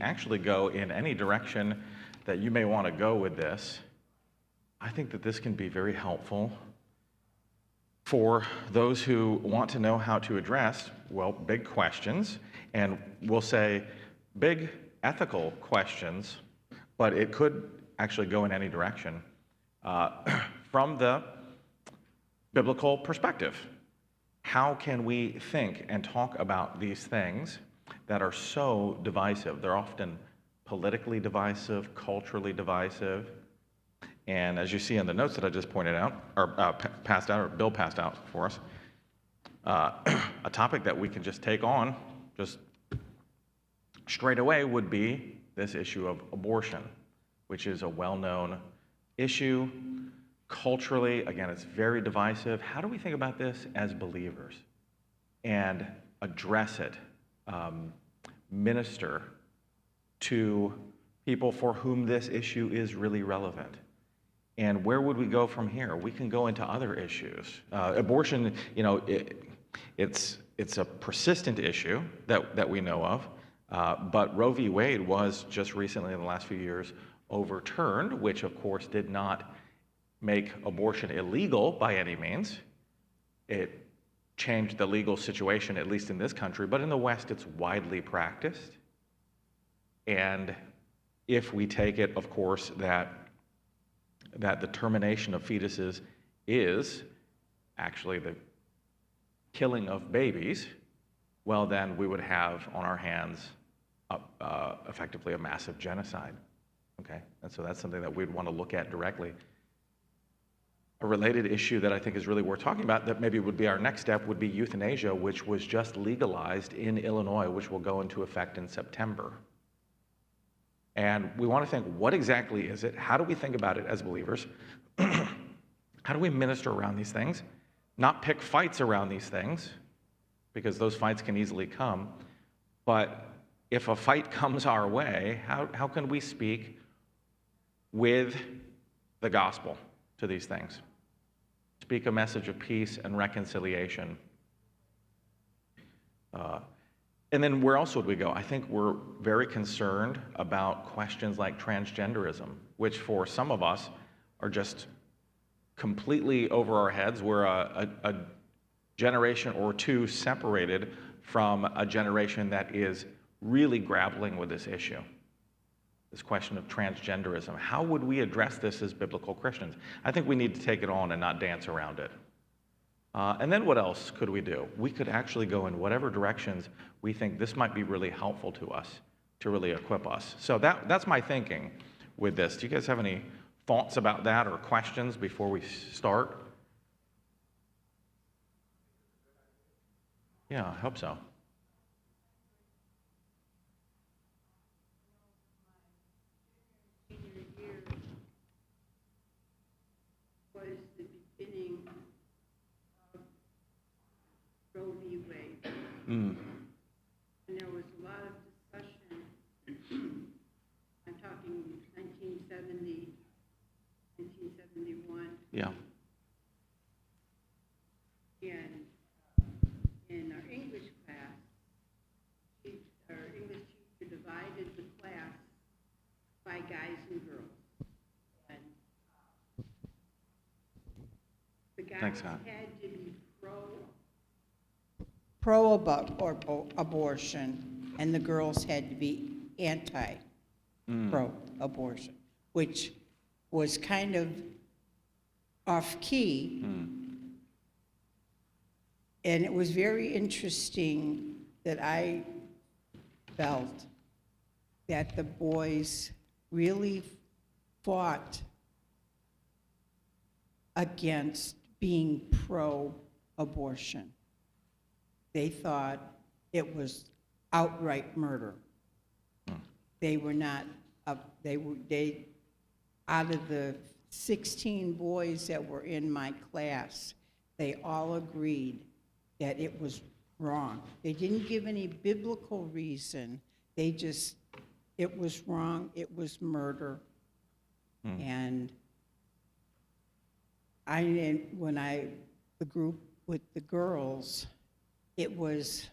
actually go in any direction that you may want to go with this. I think that this can be very helpful for those who want to know how to address, well, big questions, and we'll say big ethical questions, but it could actually go in any direction from the biblical perspective. How can we think and talk about these things that are so divisive? They're often politically divisive, culturally divisive, and as you see in the notes that I just pointed out, or passed out, or Bill passed out for us, a topic that we can just take on just straight away would be this issue of abortion, which is a well-known issue. Culturally, again, it's very divisive. How do we think about this as believers and address it, minister to people for whom this issue is really relevant? And where would we go from here? We can go into other issues. Abortion, it's a persistent issue that we know of, but Roe v. Wade was just recently, in the last few years, overturned, which of course did not make abortion illegal by any means. It changed the legal situation, at least in this country, but in the West it's widely practiced. And if we take it, of course, that the termination of fetuses is actually the killing of babies, well then we would have on our hands effectively a massive genocide, okay? And so that's something that we'd want to look at directly. A related issue that I think is really worth talking about, that maybe would be our next step, would be euthanasia, which was just legalized in Illinois, which will go into effect in September. And we want to think, what exactly is it? How do we think about it as believers? How do we minister around these things? Not pick fights around these things, because those fights can easily come. But if a fight comes our way, how can we speak with the gospel to these things? Speak a message of peace and reconciliation. And then where else would we go? I think we're very concerned about questions like transgenderism, which for some of us are just completely over our heads. We're a generation or two separated from a generation that is really grappling with this issue, this question of transgenderism. How would we address this as biblical Christians? I think we need to take it on and not dance around it. And then what else could we do? We could actually go in whatever directions we think this might be really helpful to us, to really equip us. So that's my thinking with this. Do you guys have any thoughts about that or questions before we start? Yeah, I hope so. And there was a lot of discussion. I'm talking 1970, 1971. Yeah. And in our English class, our English teacher divided the class by guys and girls. And the guys Thanks, Hannah. had to be pro-abortion, and the girls had to be anti-pro-abortion, which was kind of off-key. And it was very interesting that I felt that the boys really fought against being pro-abortion. They thought it was outright murder. They were not, out of the 16 boys that were in my class, they all agreed that it was wrong. They didn't give any biblical reason. They just, it was wrong, it was murder. And the group with the girls, it was,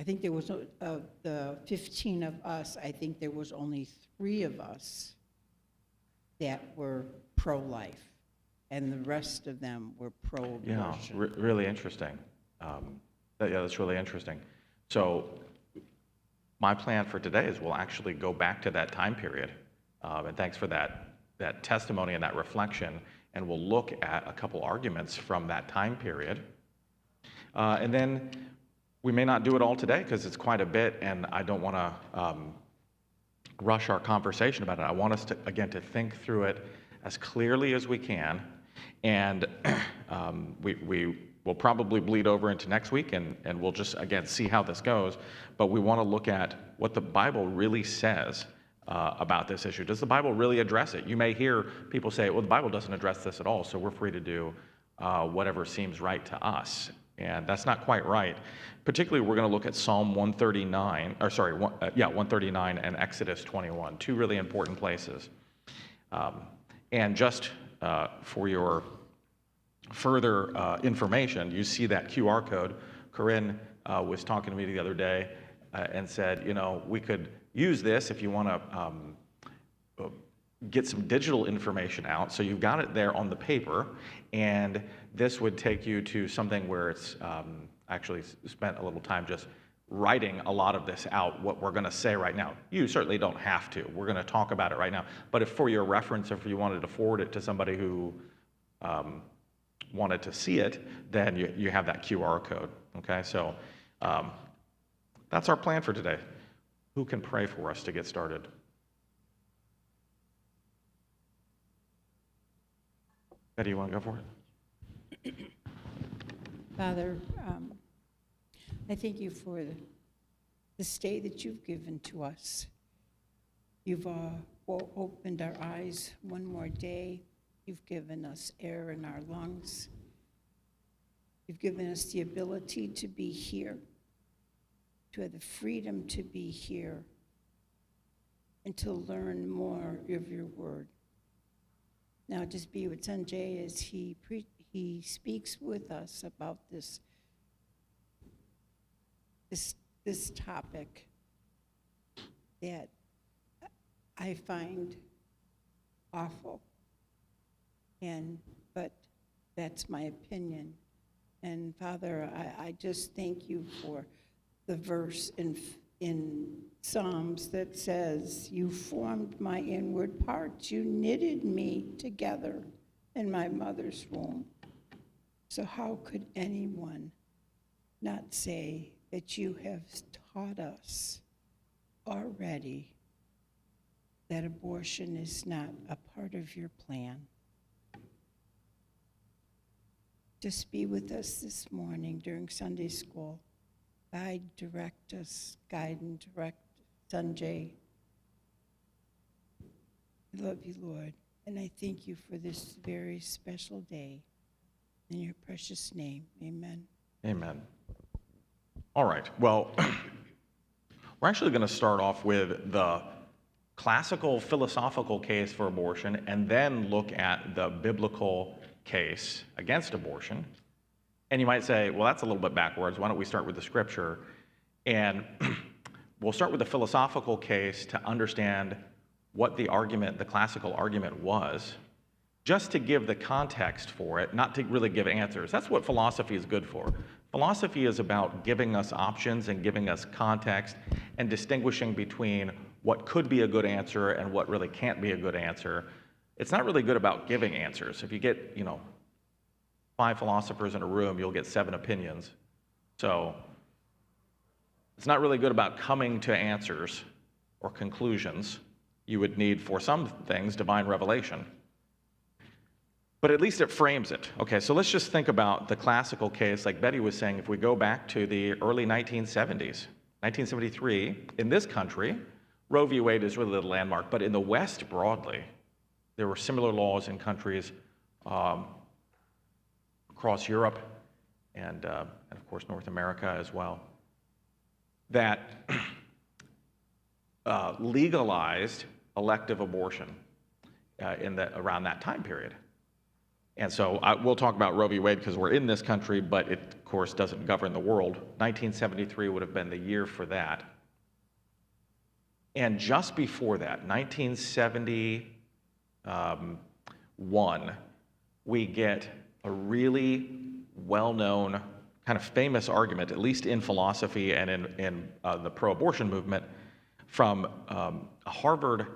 I think there was, of the 15 of us, I think there was only 3 of us that were pro-life, and the rest of them were Yeah, pro-abortion. really interesting. That's really interesting. So my plan for today is we'll actually go back to that time period. And thanks for that testimony and that reflection. And we'll look at a couple arguments from that time period. And then we may not do it all today because it's quite a bit, and I don't want to rush our conversation about it. I want us to, again, to think through it as clearly as we can. And we will probably bleed over into next week, and we'll just, again, see how this goes. But we want to look at what the Bible really says about this issue. Does the Bible really address it? You may hear people say, well, the Bible doesn't address this at all, so we're free to do whatever seems right to us. And that's not quite right. Particularly, we're going to look at Psalm 139 and Exodus 21, 2 really important places. And just for your further information, you see that QR code. Corinne was talking to me the other day and said, you know, we could use this if you want to get some digital information out. So you've got it there on the paper, and this would take you to something where it's actually spent a little time just writing a lot of this out, what we're going to say right now. You certainly don't have to. We're going to talk about it right now. But if for your reference, if you wanted to forward it to somebody who wanted to see it, then you have that QR code. Okay, so that's our plan for today. Who can pray for us to get started? Betty, you want to go for it? Father, I thank you for this day that you've given to us. You've opened our eyes one more day. You've given us air in our lungs. You've given us the ability to be here, to have the freedom to be here, and to learn more of your word. Now just be with Sanjay as he speaks with us about this topic that I find awful, but that's my opinion. And Father, I just thank you for the verse in Psalms that says, you formed my inward parts, you knitted me together in my mother's womb. So how could anyone not say that you have taught us already that abortion is not a part of your plan? Just be with us this morning during Sunday school. Guide, direct us, guide and direct Sanjay. I love you, Lord, and I thank you for this very special day. In your precious name, amen. Amen. All right, well, we're actually going to start off with the classical philosophical case for abortion and then look at the biblical case against abortion. And you might say, well, that's a little bit backwards. Why don't we start with the scripture? And we'll start with the philosophical case to understand what the classical argument was, just to give the context for it, not to really give answers. That's what philosophy is good for. Philosophy is about giving us options and giving us context and distinguishing between what could be a good answer and what really can't be a good answer. It's not really good about giving answers. If you get, 5 philosophers in a room, you'll get 7 opinions. So it's not really good about coming to answers or conclusions. You would need, for some things, divine revelation. But at least it frames it. Okay, so let's just think about the classical case, like Betty was saying, if we go back to the early 1970s, 1973, in this country, Roe v. Wade is really the landmark, but in the West broadly, there were similar laws in countries across Europe and of course North America as well, that legalized elective abortion around that time period. And so we'll talk about Roe v. Wade because we're in this country, but it, of course, doesn't govern the world. 1973 would have been the year for that. And just before that, 1971, we get a really well-known, kind of famous argument, at least in philosophy and in the pro-abortion movement, from a Harvard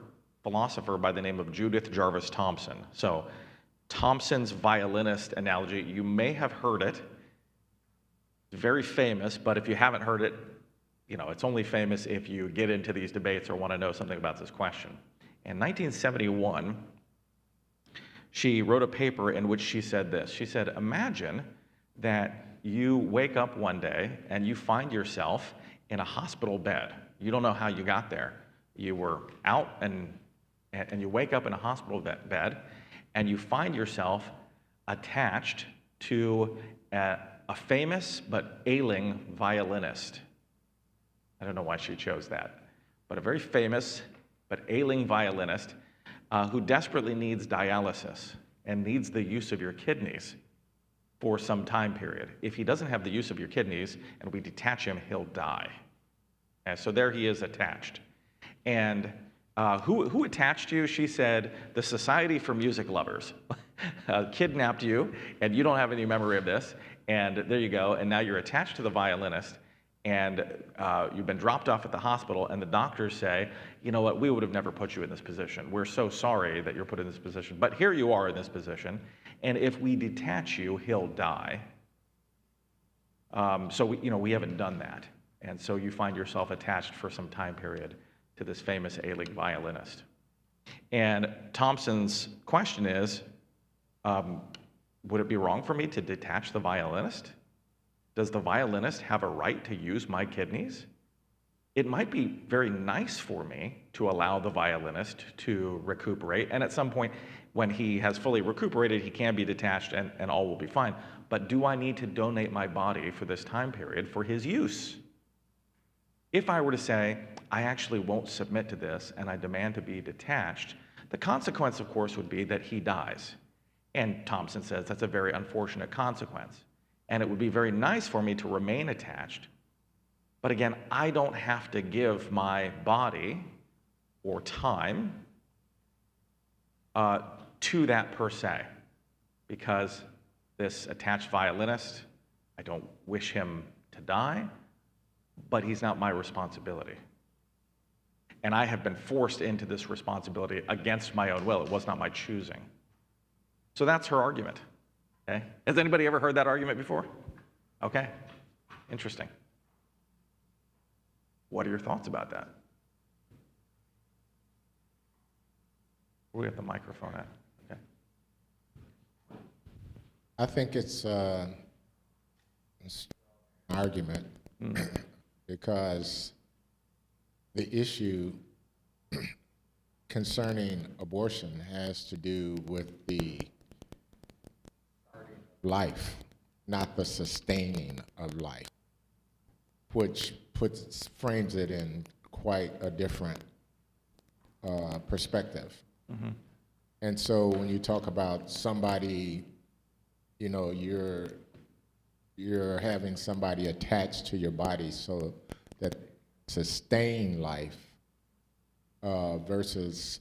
philosopher by the name of Judith Jarvis Thomson. So Thomson's violinist analogy, you may have heard it. It's very famous, but if you haven't heard it, you know, it's only famous if you get into these debates or want to know something about this question. In 1971, she wrote a paper in which she said this. She said, imagine that you wake up one day and you find yourself in a hospital bed. You don't know how you got there. You were out and you wake up in a hospital bed and you find yourself attached to a famous but ailing violinist. I don't know why she chose that, but a very famous but ailing violinist who desperately needs dialysis and needs the use of your kidneys for some time period. If he doesn't have the use of your kidneys and we detach him, he'll die. And so there he is attached. And who attached you? She said, the Society for Music Lovers kidnapped you, and you don't have any memory of this, and there you go, and now you're attached to the violinist, and you've been dropped off at the hospital, and the doctors say, you know what, we would have never put you in this position. We're so sorry that you're put in this position, but here you are in this position, and if we detach you, he'll die. So we haven't done that, and so you find yourself attached for some time period to this famous ailing violinist. And Thomson's question is, would it be wrong for me to detach the violinist? Does the violinist have a right to use my kidneys? It might be very nice for me to allow the violinist to recuperate, and at some point, when he has fully recuperated, he can be detached and all will be fine. But do I need to donate my body for this time period for his use? If I were to say, I actually won't submit to this and I demand to be detached, the consequence, of course, would be that he dies. And Thomson says that's a very unfortunate consequence. And it would be very nice for me to remain attached. But again, I don't have to give my body or time to that per se, because this attached violinist, I don't wish him to die, but he's not my responsibility. And I have been forced into this responsibility against my own will. It was not my choosing. So that's her argument. Okay? Has anybody ever heard that argument before? Okay. Interesting. What are your thoughts about that? Where we have the microphone at? Okay. I think it's an argument because the issue concerning abortion has to do with the life, not the sustaining of life, which frames it in quite a different perspective. Mm-hmm. And so when you talk about somebody, you know, you're having somebody attached to your body so that sustain life versus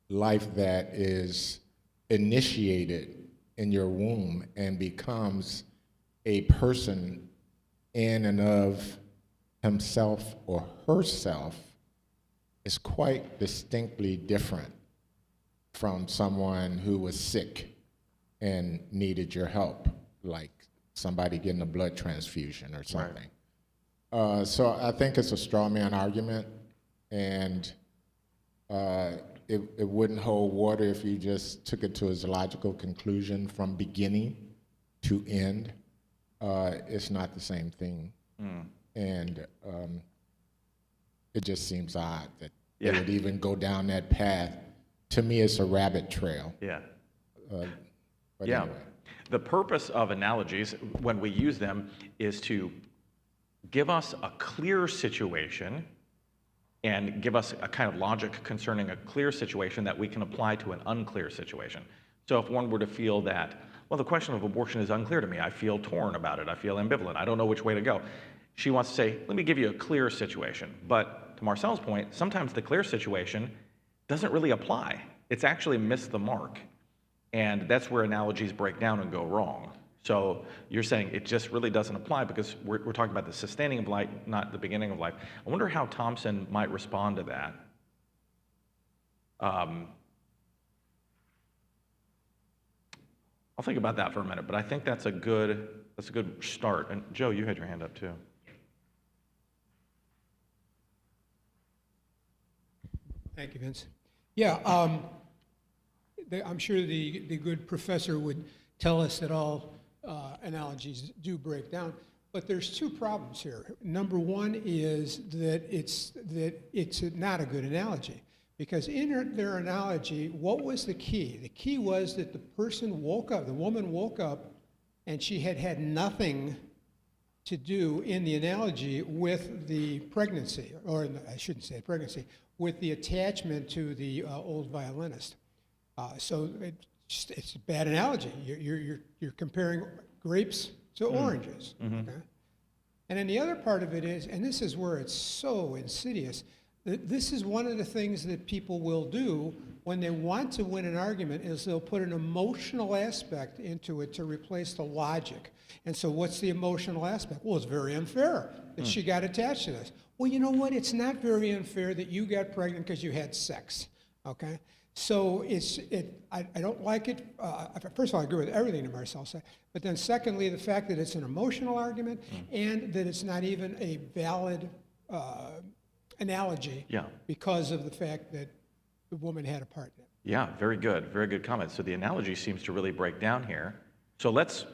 life that is initiated in your womb and becomes a person in and of himself or herself is quite distinctly different from someone who was sick and needed your help, like somebody getting a blood transfusion or something. Right. So I think it's a straw man argument, and it wouldn't hold water if you just took it to its logical conclusion from beginning to end. It's not the same thing. And it just seems odd that they would even go down that path. To me, it's a rabbit trail. Yeah. But anyway. The purpose of analogies, when we use them, is to give us a clear situation and give us a kind of logic concerning a clear situation that we can apply to an unclear situation. So if one were to feel that, well, the question of abortion is unclear to me, I feel torn about it, I feel ambivalent, I don't know which way to go. She wants to say, let me give you a clear situation. But to Marcel's point, sometimes the clear situation doesn't really apply. It's actually missed the mark. And that's where analogies break down and go wrong. So you're saying it just really doesn't apply because we're talking about the sustaining of life, not the beginning of life. I wonder how Thompson might respond to that. I'll think about that for a minute, but I think that's a good start. And Joe, you had your hand up too. Thank you, Vince. Yeah, I'm sure the good professor would tell us that all analogies do break down, but there's two problems here. Number one is that it's not a good analogy, because in their analogy, what was the key? The key was that the person woke up, the woman woke up, and she had nothing to do in the analogy with the pregnancy, or I shouldn't say pregnancy, with the attachment to the old violinist. So it's a bad analogy. You're comparing grapes to oranges. Okay? And then the other part of it is, and this is where it's so insidious, this is one of the things that people will do when they want to win an argument, is they'll put an emotional aspect into it to replace the logic. And so what's the emotional aspect? Well, it's very unfair that she got attached to this. Well, you know what? It's not very unfair that you got pregnant because you had sex, okay? So I don't like it. First of all, I agree with everything that Marcel said. But then secondly, the fact that it's an emotional argument and that it's not even a valid analogy because of the fact that the woman had a part in it. Yeah, very good comment. So the analogy seems to really break down here. So let's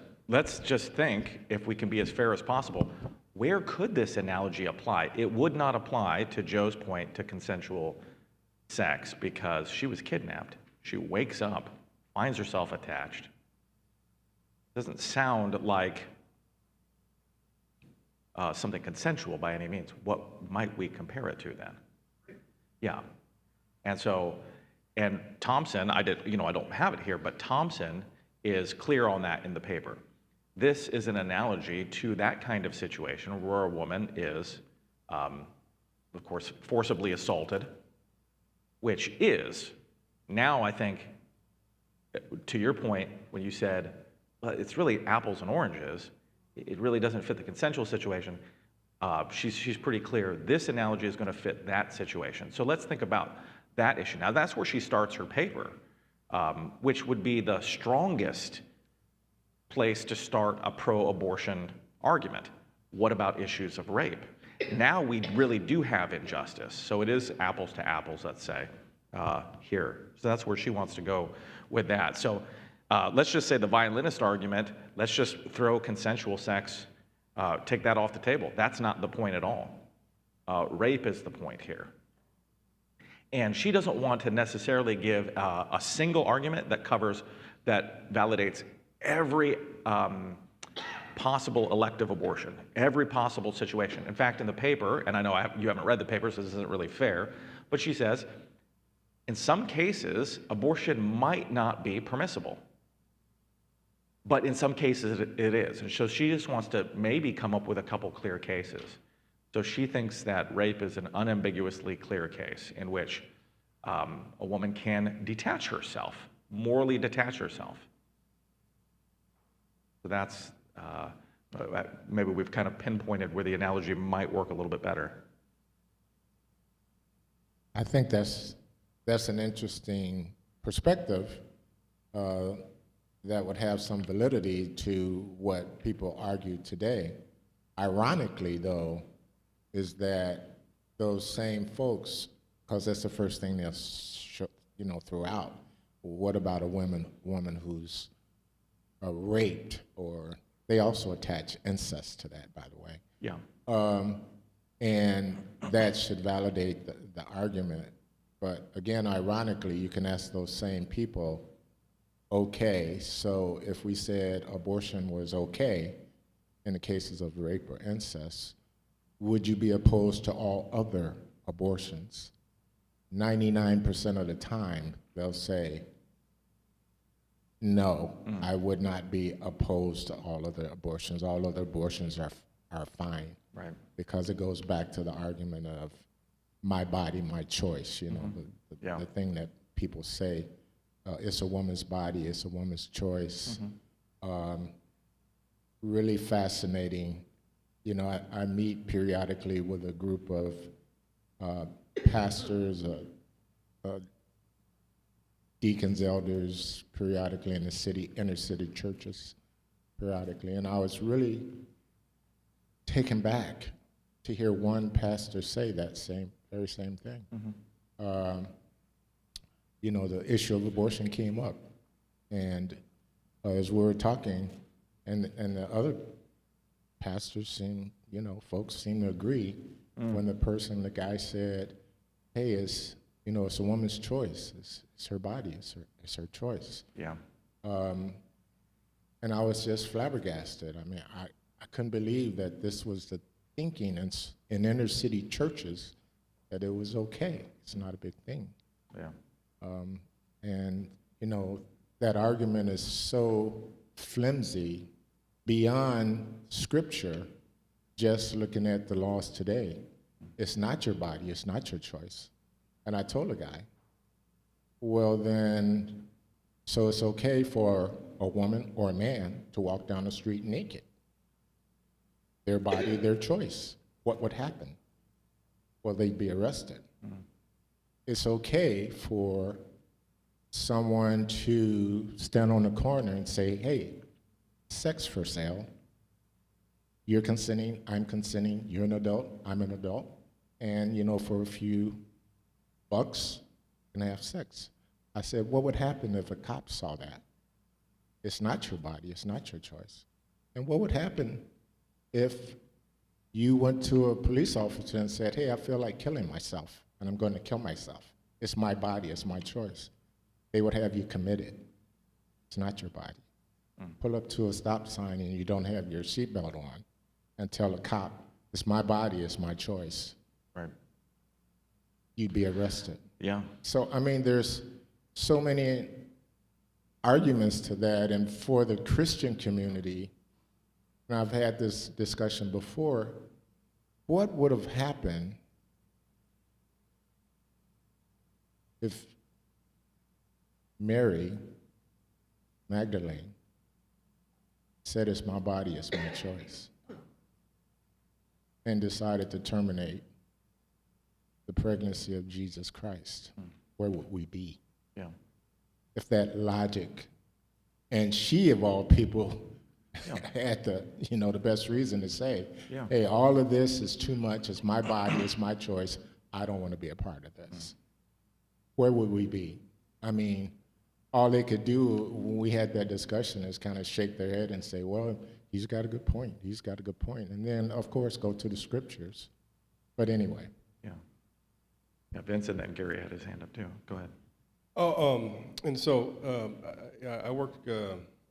just think, if we can be as fair as possible, where could this analogy apply? It would not apply, to Joe's point, to consensual sex, because she was kidnapped. She wakes up, finds herself attached. Doesn't sound like something consensual by any means. What might we compare it to then? Yeah. And so, and Thompson, I don't have it here, but Thompson is clear on that in the paper. This is an analogy to that kind of situation where a woman is, of course, forcibly assaulted, which is, now I think, to your point, when you said, well, it's really apples and oranges, it really doesn't fit the consensual situation, she's pretty clear. This analogy is going to fit that situation. So let's think about that issue. Now, that's where she starts her paper, which would be the strongest place to start a pro-abortion argument. What about issues of rape? Now we really do have injustice. So it is apples to apples, let's say, here. So that's where she wants to go with that. So let's just say the violinist argument, let's just throw consensual sex, take that off the table. That's not the point at all. Rape is the point here. And she doesn't want to necessarily give a single argument that validates every possible elective abortion, every possible situation. In fact, in the paper, and I know you haven't read the paper, so this isn't really fair, but she says, in some cases, abortion might not be permissible. But in some cases, it is. And so she just wants to maybe come up with a couple clear cases. So she thinks that rape is an unambiguously clear case in which a woman can detach herself, morally detach herself. So that's, maybe we've kind of pinpointed where the analogy might work a little bit better. I think that's an interesting perspective that would have some validity to what people argue today. Ironically, though, is that those same folks, because that's the first thing they'll throw out. What about a woman who's raped, or they also attach incest to that, by the way. Yeah. And that should validate the argument. But again, ironically, you can ask those same people, okay, so if we said abortion was okay in the cases of rape or incest, would you be opposed to all other abortions? 99% of the time, they'll say, no, I would not be opposed to all other abortions. All other abortions are fine. Right. Because it goes back to the argument of my body, my choice, you know, Yeah. the thing that people say, it's a woman's body, it's a woman's choice. Really fascinating. You know, I meet periodically with a group of pastors, deacons, elders, periodically in the city, inner city churches, periodically, and I was really taken back to hear one pastor say that very same thing. You know, the issue of abortion came up, and as we were talking, and the other pastors seem, you know, folks seem to agree when the guy said, "Hey, it's a woman's choice. It's her body. It's her choice." Yeah. And I was just flabbergasted. I mean, I couldn't believe that this was the thinking in inner city churches, that it was okay. It's not a big thing. Yeah. And, you know, that argument is so flimsy beyond Scripture, just looking at the laws today. It's not your body. It's not your choice. And I told the guy, well, then, so it's okay for a woman or a man to walk down the street naked. Their body, their choice. What would happen? Well, they'd be arrested. It's okay for someone to stand on the corner and say, "Hey, sex for sale. You're consenting, I'm consenting, you're an adult, I'm an adult, and, you know, for a few bucks, you can have sex." I said, what would happen if a cop saw that? It's not your body, it's not your choice. And what would happen if you went to a police officer and said, "Hey, I feel like killing myself, and I'm going to kill myself. It's my body, it's my choice." They would have you committed. It's not your body. Pull up to a stop sign and you don't have your seatbelt on and tell a cop, "It's my body, it's my choice." Right. You'd be arrested. Yeah. So, I mean, there's so many arguments to that, and for the Christian community, and I've had this discussion before, what would have happened if Mary Magdalene said, "It's my body, it's my choice," and decided to terminate the pregnancy of Jesus Christ? Where would we be? Yeah. If that logic, and she of all people had the best reason to say, Yeah. "Hey, all of this is too much, it's my body, it's my choice, I don't want to be a part of this." Where would we be? I mean, all they could do when we had that discussion is kind of shake their head and say, "Well, he's got a good point, he's got a good point." And then, of course, go to the scriptures. But anyway. Yeah. Yeah, Vince, and then Gary had his hand up too. Go ahead. And so I work,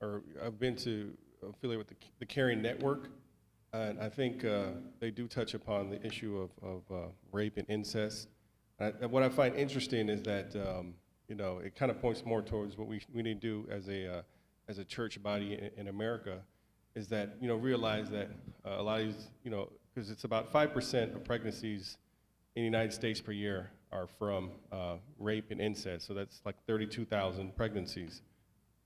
or I've been to affiliate with the Caring Network, and I think they do touch upon the issue of rape and incest. And what I find interesting is that it kind of points more towards what we need to do as a church body in America, is that realize that a lot of these because it's about 5% of pregnancies in the United States per year are from rape and incest. So that's like 32,000 pregnancies.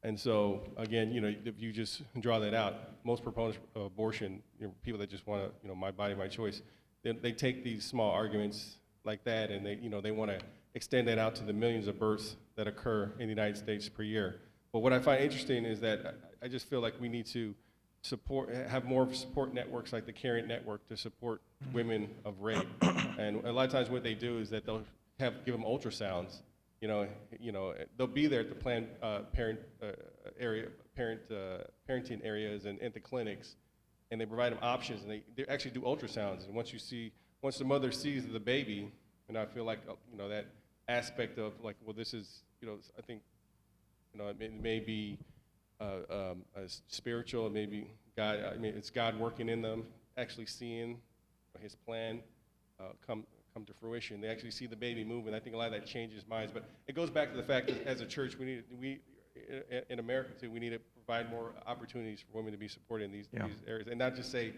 And so again, if you just draw that out, most proponents of abortion, people that just want to, my body, my choice, they take these small arguments like that, and they want to extend that out to the millions of births that occur in the United States per year. But what I find interesting is that I just feel like we need to have more support networks like the Caring Network to support women of rape. And a lot of times what they do is that they'll give them ultrasounds. They'll be there at the Planned parenting areas and at the clinics, and they provide them options, and they actually do ultrasounds. And once the mother sees the baby, and I feel like that aspect of like, well, this is I think it may be spiritual, maybe God. I mean, it's God working in them, actually seeing His plan come to fruition. They actually see the baby move, and I think a lot of that changes minds. But it goes back to the fact that as a church, in America too, we need to provide more opportunities for women to be supported in these areas, and not just say,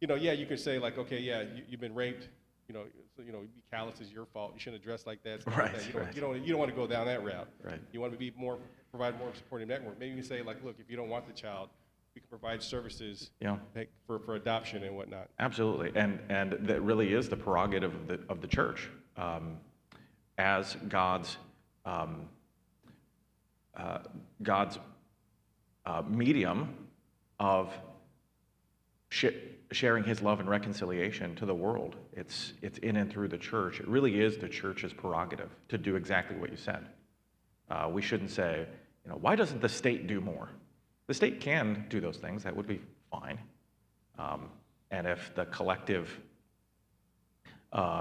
yeah, you can say like, okay, yeah, you've been raped, so, be callous is your fault. You shouldn't have dressed like that. Stuff like that. You don't want to go down that route. Right. You want to provide more supportive network. Maybe you say like, look, if you don't want the child, we can provide services for adoption and whatnot. Absolutely, and that really is the prerogative of the church, as God's medium of sharing His love and reconciliation to the world. It's in and through the church. It really is the church's prerogative to do exactly what you said. We shouldn't say, why doesn't the state do more? The state can do those things. That would be fine. And if the collective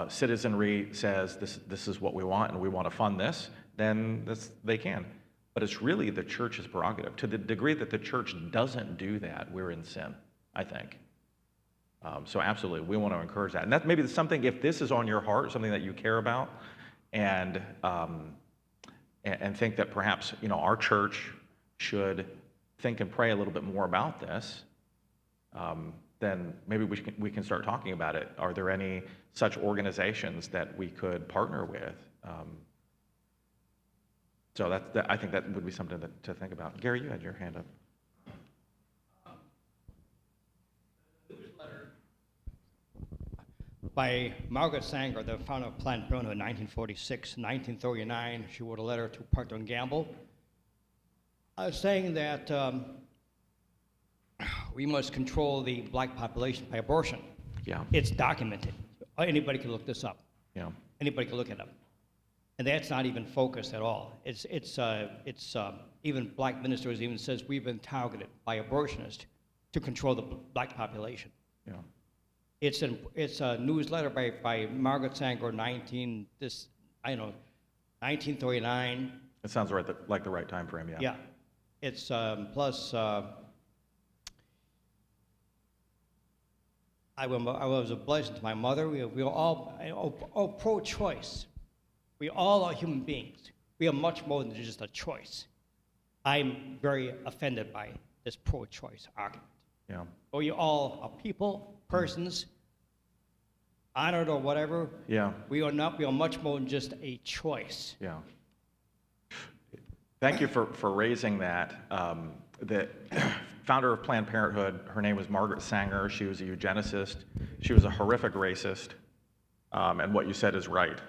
citizenry says this is what we want and we want to fund this, then they can. But it's really the church's prerogative. To the degree that the church doesn't do that, we're in sin, I think. So absolutely, we want to encourage that. And that maybe something, if this is on your heart, something that you care about, and think that perhaps our church should think and pray a little bit more about this, then maybe we can start talking about it. Are there any such organizations that we could partner with? So I think that would be something to think about. Gary, you had your hand up. By Margaret Sanger, the founder of Planned Parenthood in 1946. In 1939, she wrote a letter to Procter & Gamble saying that we must control the black population by abortion. Yeah. It's documented. Anybody can look this up. Yeah. Anybody can look it up. And that's not even focused at all. It's even black ministers even says we've been targeted by abortionists to control the black population. Yeah. It's a newsletter by Margaret Sanger, 1939. It sounds right, like the right time frame, yeah. Yeah. It's plus I was a blessing to my mother. We are all pro-choice. We all are human beings. We are much more than just a choice. I'm very offended by this pro-choice argument. Yeah. We all are people, persons, honored or whatever. Yeah. We are much more than just a choice. Yeah. Thank you for raising that. The founder of Planned Parenthood, her name was Margaret Sanger. She was a eugenicist. She was a horrific racist. And what you said is right.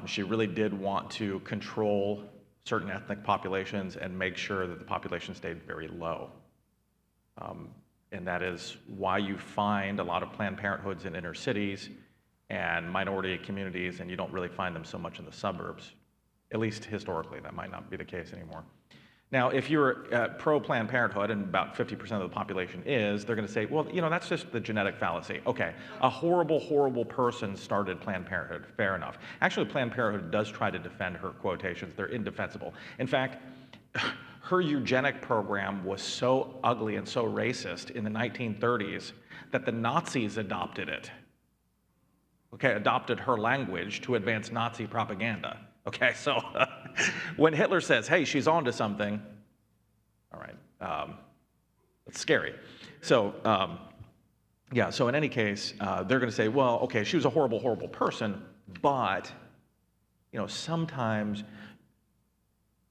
She really did want to control certain ethnic populations and make sure that the population stayed very low. And that is why you find a lot of Planned Parenthoods in inner cities and minority communities, and you don't really find them so much in the suburbs. At least historically, that might not be the case anymore. Now, if you're pro-Planned Parenthood, and about 50% of the population is, they're going to say, well, that's just the genetic fallacy. Okay, a horrible, horrible person started Planned Parenthood. Fair enough. Actually, Planned Parenthood does try to defend her quotations. They're indefensible. In fact, her eugenic program was so ugly and so racist in the 1930s that the Nazis adopted it. Okay, adopted her language to advance Nazi propaganda. Okay, so when Hitler says, hey, she's on to something, all right, it's scary. So, so in any case, they're going to say, well, okay, she was a horrible, horrible person, but, sometimes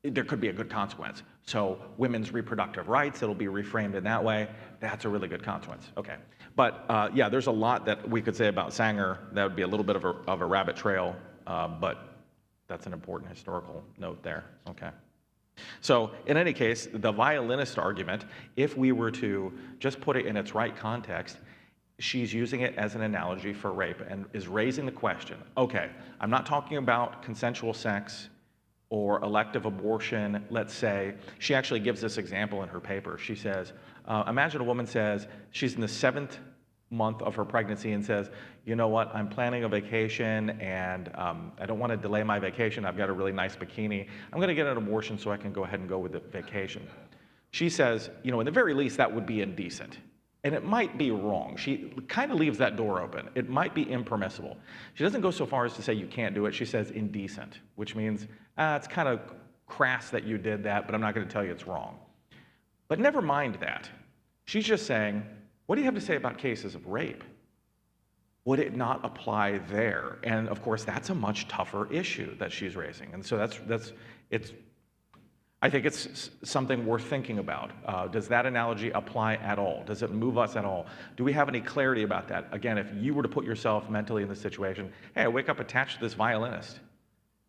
there could be a good consequence. So women's reproductive rights, it'll be reframed in that way. That's a really good consequence. Okay. But there's a lot that we could say about Sanger. That would be a little bit of a rabbit trail, but that's an important historical note there. Okay. So in any case, the violinist argument, if we were to just put it in its right context, she's using it as an analogy for rape and is raising the question, okay, I'm not talking about consensual sex or elective abortion, let's say. She actually gives this example in her paper. She says, imagine a woman says, she's in the 7th month of her pregnancy and says, you know what, I'm planning a vacation and I don't want to delay my vacation. I've got a really nice bikini. I'm going to get an abortion so I can go ahead and go with the vacation. She says, in the very least, that would be indecent. And it might be wrong. She kind of leaves that door open. It might be impermissible. She doesn't go so far as to say you can't do it. She says indecent, which means it's kind of crass that you did that, but I'm not going to tell you it's wrong. But never mind that. She's just saying, what do you have to say about cases of rape? Would it not apply there? And of course, that's a much tougher issue that she's raising. And so I think it's something worth thinking about. Does that analogy apply at all? Does it move us at all? Do we have any clarity about that? Again, if you were to put yourself mentally in this situation, hey, I wake up attached to this violinist,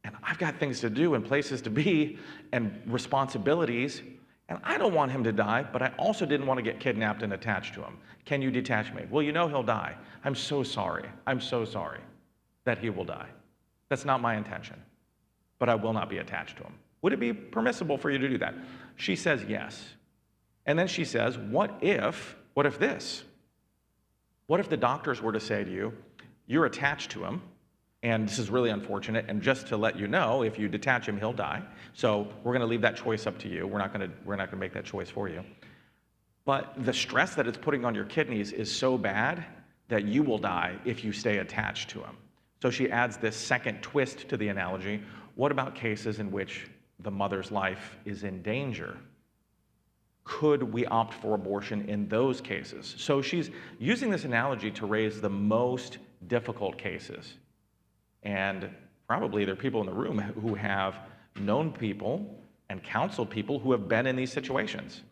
and I've got things to do and places to be and responsibilities, and I don't want him to die, but I also didn't want to get kidnapped and attached to him. Can you detach me? Well, you know he'll die. I'm so sorry. I'm so sorry that he will die. That's not my intention, but I will not be attached to him. Would it be permissible for you to do that? She says yes. And then she says, what if this? What if the doctors were to say to you, you're attached to him, and this is really unfortunate, and just to let you know, if you detach him, he'll die. So we're going to leave that choice up to you. We're not going to make that choice for you. But the stress that it's putting on your kidneys is so bad that you will die if you stay attached to him. So she adds this second twist to the analogy. What about cases in which the mother's life is in danger? Could we opt for abortion in those cases? So she's using this analogy to raise the most difficult cases. And probably there are people in the room who have known people and counseled people who have been in these situations.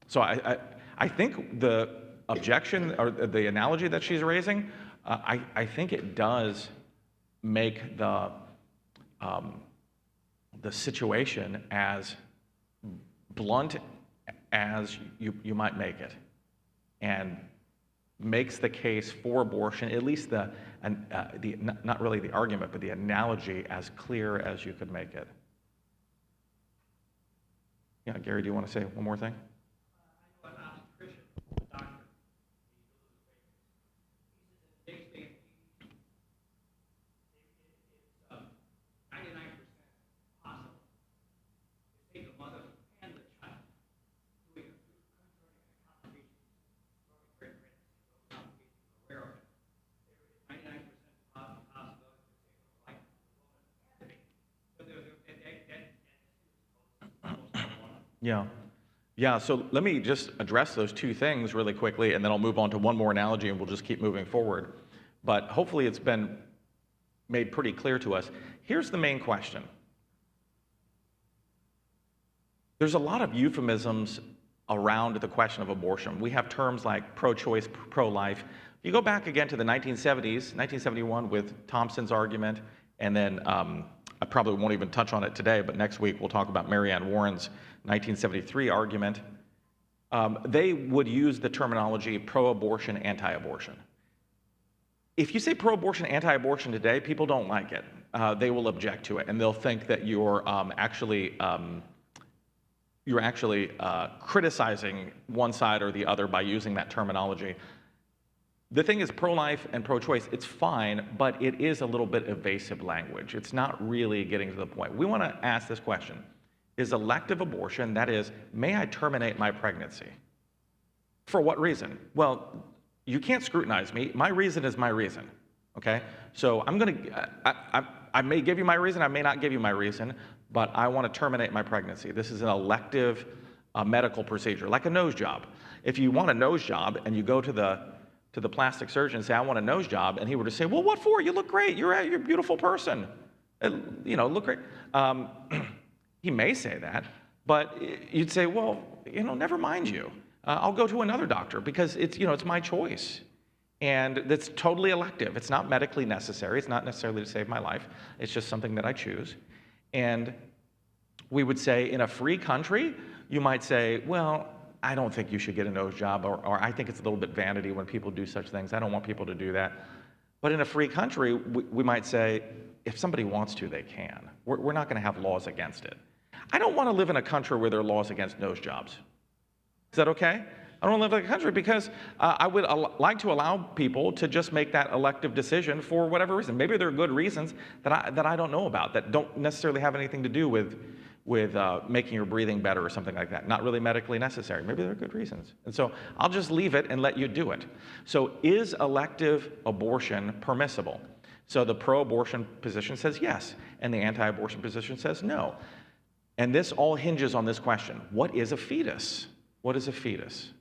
So I think the objection or the analogy that she's raising, I think it does make the situation as blunt as you might make it, and makes the case for abortion, at least not really the argument, but the analogy, as clear as you could make it. Yeah, Gary, do you want to say one more thing? Yeah, so let me just address those two things really quickly, and then I'll move on to one more analogy, and we'll just keep moving forward. But hopefully it's been made pretty clear to us. Here's the main question. There's a lot of euphemisms around the question of abortion. We have terms like pro-choice, pro-life. You go back again to the 1970s, 1971 with Thompson's argument, and then I probably won't even touch on it today, but next week we'll talk about Marianne Warren's 1973 argument. They would use the terminology pro-abortion, anti-abortion. If you say pro-abortion, anti-abortion today, people don't like it. They will object to it, and they'll think that you're actually criticizing one side or the other by using that terminology. The thing is, pro-life and pro-choice, it's fine, but it is a little bit evasive language. It's not really getting to the point. We want to ask this question. Is elective abortion, that is, may I terminate my pregnancy? For what reason? Well, you can't scrutinize me. My reason is my reason, okay? So I may give you my reason, I may not give you my reason, but I want to terminate my pregnancy. This is an elective medical procedure, like a nose job. If you want a nose job and you go to the plastic surgeon and say, I want a nose job, and he were to say, well, what for? You look great. You're a beautiful person. Look great. He may say that, but you'd say, well, never mind you. I'll go to another doctor because it's my choice. And that's totally elective. It's not medically necessary. It's not necessarily to save my life. It's just something that I choose. And we would say in a free country, you might say, well, I don't think you should get a nose job, or I think it's a little bit vanity when people do such things. I don't want people to do that. But in a free country, we might say, if somebody wants to, they can. We're not going to have laws against it. I don't want to live in a country where there are laws against nose jobs. Is that okay? I don't want to live in a country because I would like to allow people to just make that elective decision for whatever reason. Maybe there are good reasons that I don't know about that don't necessarily have anything to do with making your breathing better or something like that. Not really medically necessary. Maybe there are good reasons. And so I'll just leave it and let you do it. So is elective abortion permissible? So the pro-abortion position says yes, and the anti-abortion position says no. And this all hinges on this question: what is a fetus? What is a fetus?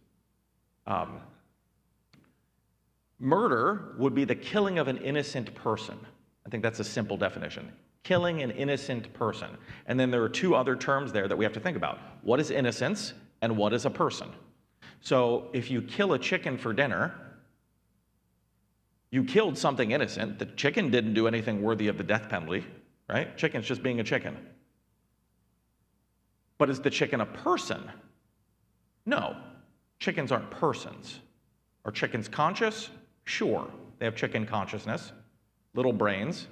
Murder would be the killing of an innocent person. I think that's a simple definition. Killing an innocent person. And then there are two other terms there that we have to think about. What is innocence and what is a person? So if you kill a chicken for dinner, you killed something innocent. The chicken didn't do anything worthy of the death penalty, right? Chicken's just being a chicken. But is the chicken a person? No. Chickens aren't persons. Are chickens conscious? Sure. They have chicken consciousness, little brains.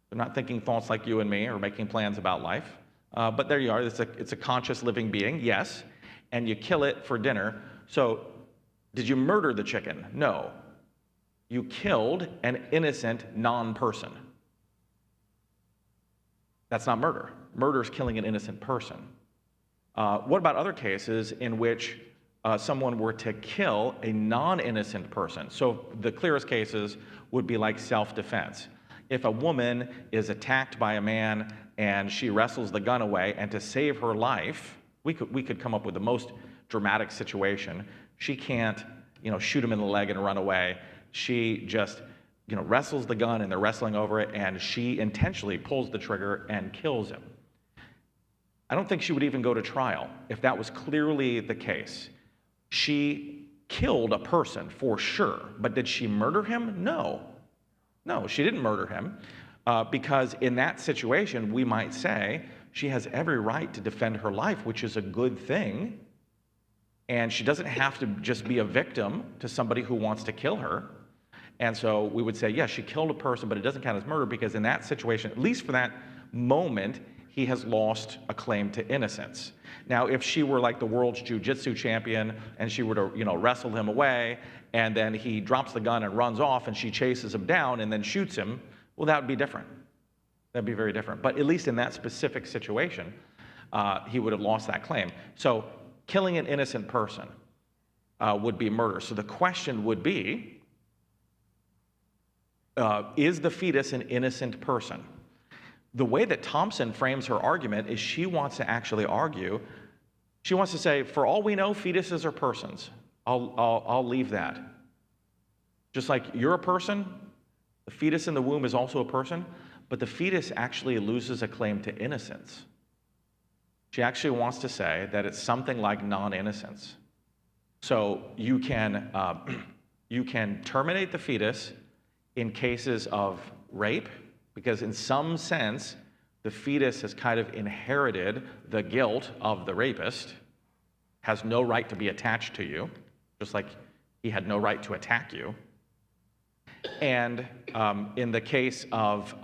They're not thinking thoughts like you and me or making plans about life. But there you are. It's a conscious living being, yes. And you kill it for dinner. So did you murder the chicken? No. You killed an innocent non-person. That's not murder. Murder is killing an innocent person. What about other cases in which someone were to kill a non-innocent person? So the clearest cases would be like self-defense. If a woman is attacked by a man and she wrestles the gun away, and to save her life, we could come up with the most dramatic situation. She can't, shoot him in the leg and run away. She just, wrestles the gun and they're wrestling over it, and she intentionally pulls the trigger and kills him. I don't think she would even go to trial if that was clearly the case. She killed a person for sure, but did she murder him? No. No, she didn't murder him, because in that situation, we might say she has every right to defend her life, which is a good thing, and she doesn't have to just be a victim to somebody who wants to kill her. And so we would say, yes, she killed a person, but it doesn't count as murder, because in that situation, at least for that moment, he has lost a claim to innocence. Now, if she were like the world's jiu-jitsu champion and she were to, wrestle him away, and then he drops the gun and runs off and she chases him down and then shoots him, well, that would be different. That'd be very different. But at least in that specific situation, he would have lost that claim. So killing an innocent person would be murder. So the question would be, is the fetus an innocent person? The way that Thompson frames her argument is she wants to actually argue, she wants to say, for all we know, fetuses are persons. I'll leave that. Just like you're a person, the fetus in the womb is also a person, but the fetus actually loses a claim to innocence. She actually wants to say that it's something like non-innocence. So you can terminate the fetus in cases of rape, because in some sense, the fetus has kind of inherited the guilt of the rapist, has no right to be attached to you, just like he had no right to attack you. And in the case of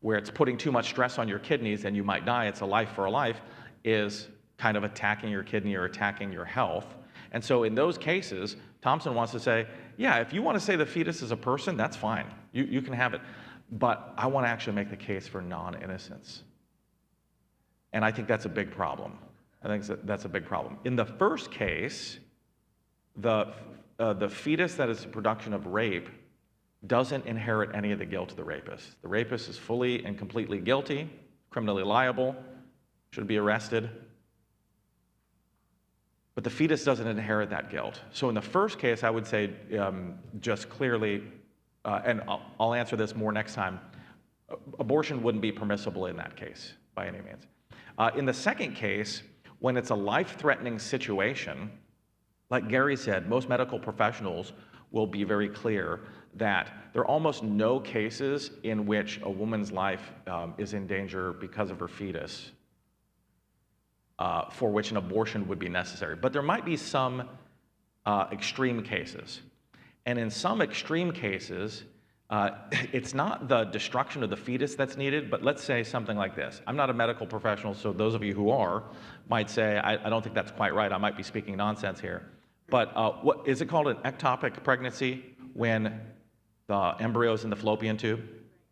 where it's putting too much stress on your kidneys and you might die, it's a life for a life, is kind of attacking your kidney or attacking your health. And so in those cases, Thompson wants to say, yeah, if you want to say the fetus is a person, that's fine. You can have it. But I want to actually make the case for non-innocence. And I think that's a big problem. I think that's a big problem. In the first case, the fetus that is the production of rape doesn't inherit any of the guilt of the rapist. The rapist is fully and completely guilty, criminally liable, should be arrested. But the fetus doesn't inherit that guilt. So in the first case, I would say just clearly, and I'll answer this more next time, abortion wouldn't be permissible in that case by any means. In the second case, when it's a life-threatening situation, like Gary said, most medical professionals will be very clear that there are almost no cases in which a woman's life is in danger because of her fetus, for which an abortion would be necessary. But there might be some extreme cases. And in some extreme cases, it's not the destruction of the fetus that's needed, but let's say something like this. I'm not a medical professional, so those of you who are might say, I don't think that's quite right. I might be speaking nonsense here. But what is it called, an ectopic pregnancy, when the embryo is in the fallopian tube?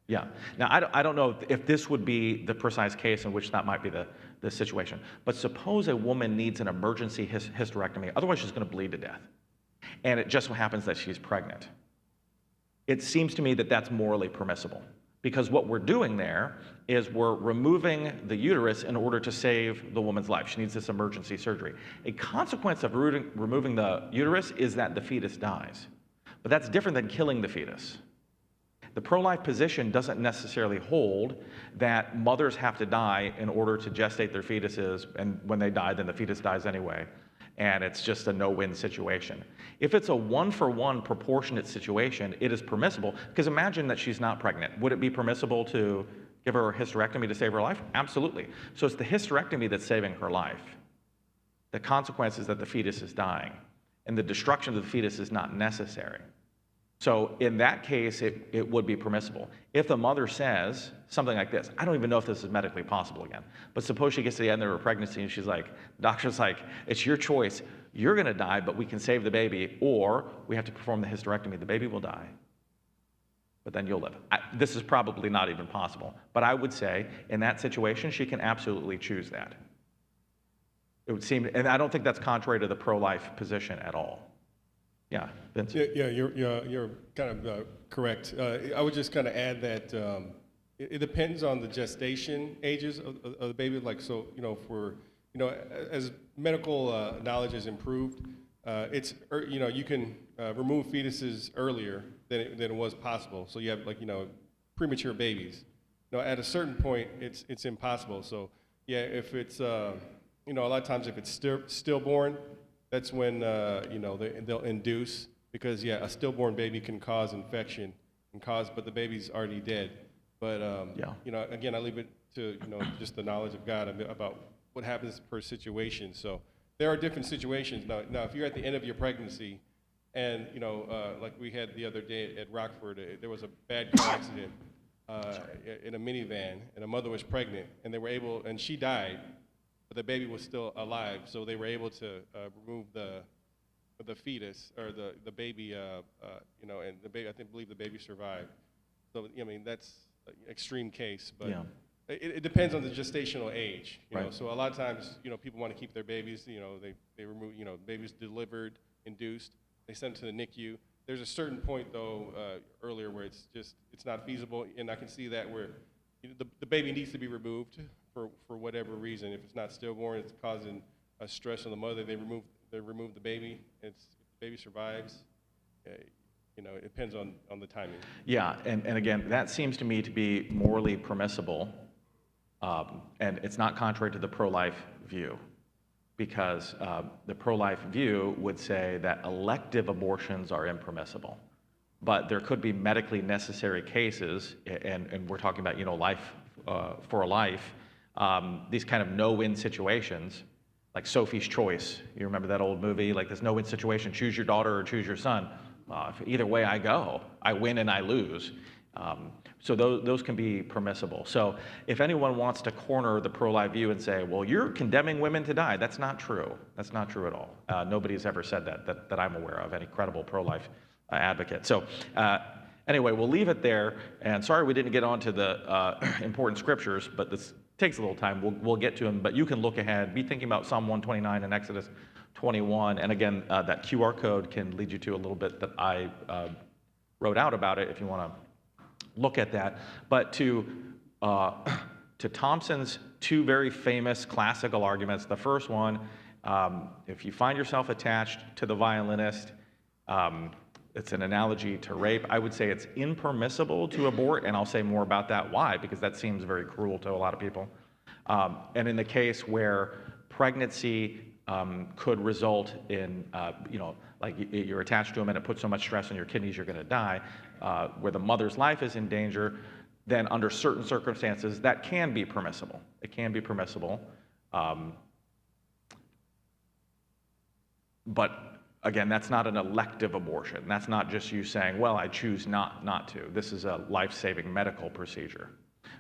Yeah. Now, I don't know if this would be the precise case in which that might be the situation. But suppose a woman needs an emergency hysterectomy. Otherwise, she's going to bleed to death. And it just so happens that she's pregnant. it seems to me that that's morally permissible. Because what we're doing there is we're removing the uterus in order to save the woman's life. She needs this emergency surgery. A consequence of removing the uterus is that the fetus dies. But that's different than killing the fetus. The pro-life position doesn't necessarily hold that mothers have to die in order to gestate their fetuses, and when they die, then the fetus dies anyway, and it's just a no-win situation. If it's a one-for-one proportionate situation, it is permissible, because imagine that she's not pregnant. Would it be permissible to give her a hysterectomy to save her life? Absolutely. So it's the hysterectomy that's saving her life. The consequence is that the fetus is dying, and the destruction of the fetus is not necessary. So in that case, it would be permissible. If the mother says something like this, I don't even know if this is medically possible again, but suppose she gets to the end of her pregnancy and she's like, doctor's like, it's your choice. You're going to die, but we can save the baby, or we have to perform the hysterectomy. The baby will die, but then you'll live. This is probably not even possible, but I would say in that situation, she can absolutely choose that. It would seem, and I don't think that's contrary to the pro-life position at all. Yeah, Vince. Yeah, you're kind of correct. I would just kind of add that it depends on the gestation ages of the baby. Like, so, as medical knowledge has improved, you can remove fetuses earlier than it was possible. So you have premature babies. At a certain point, it's impossible. So yeah, if it's a lot of times if it's stillborn, that's when they'll induce, because a stillborn baby can cause infection but the baby's already dead. But again, I leave it to just the knowledge of God about what happens per situation. So there are different situations. Now if you're at the end of your pregnancy, and like we had the other day at Rockford, there was a bad car accident in a minivan, and a mother was pregnant, and and she died. But the baby was still alive, so they were able to remove the fetus or the baby, and the baby. I believe the baby survived. So that's an extreme case, but it depends on the gestational age. Right. So a lot of times, people want to keep their babies. They remove, babies delivered, induced. They send them to the NICU. There's a certain point though earlier where it's not feasible, and I can see that where the baby needs to be removed. For whatever reason, if it's not stillborn, it's causing a stress on the mother. They remove the baby. If the baby survives. It depends on the timing. Yeah, and again, that seems to me to be morally permissible, and it's not contrary to the pro-life view, because the pro-life view would say that elective abortions are impermissible, but there could be medically necessary cases, and we're talking about life for a life. These kind of no-win situations, like Sophie's Choice. You remember that old movie? Like this no-win situation, choose your daughter or choose your son. Either way I go, I win and I lose. So those can be permissible. So if anyone wants to corner the pro-life view and say, well, you're condemning women to die, that's not true. That's not true at all. Nobody's ever said that I'm aware of, any credible pro-life advocate. So anyway, we'll leave it there. And sorry we didn't get onto the important scriptures, but this takes a little time. We'll get to them, but you can look ahead. Be thinking about Psalm 129 and Exodus 21. And again, that QR code can lead you to a little bit that I wrote out about it if you want to look at that. But to Thompson's two very famous classical arguments, the first one, if you find yourself attached to the violinist, it's an analogy to rape. I would say it's impermissible to abort, and I'll say more about that. Why? Because that seems very cruel to a lot of people. And in the case where pregnancy could result in, like you're attached to them and it puts so much stress on your kidneys you're going to die, where the mother's life is in danger, then under certain circumstances that can be permissible. It can be permissible. But again, that's not an elective abortion. That's not just you saying, well, I choose not to. This is a life-saving medical procedure.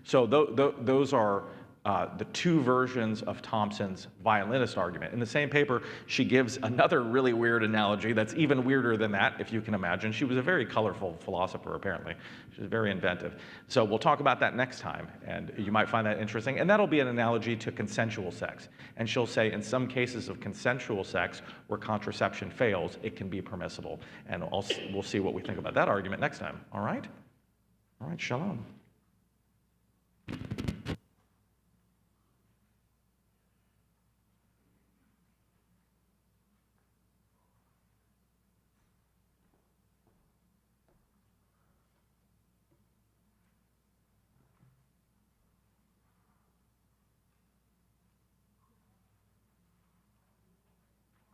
So those are the two versions of Thompson's violinist argument. In the same paper, she gives another really weird analogy that's even weirder than that, if you can imagine. She was a very colorful philosopher, apparently. She was very inventive. So we'll talk about that next time, and you might find that interesting. And that'll be an analogy to consensual sex. And she'll say, in some cases of consensual sex where contraception fails, it can be permissible. And we'll see what we think about that argument next time. All right? All right, shalom.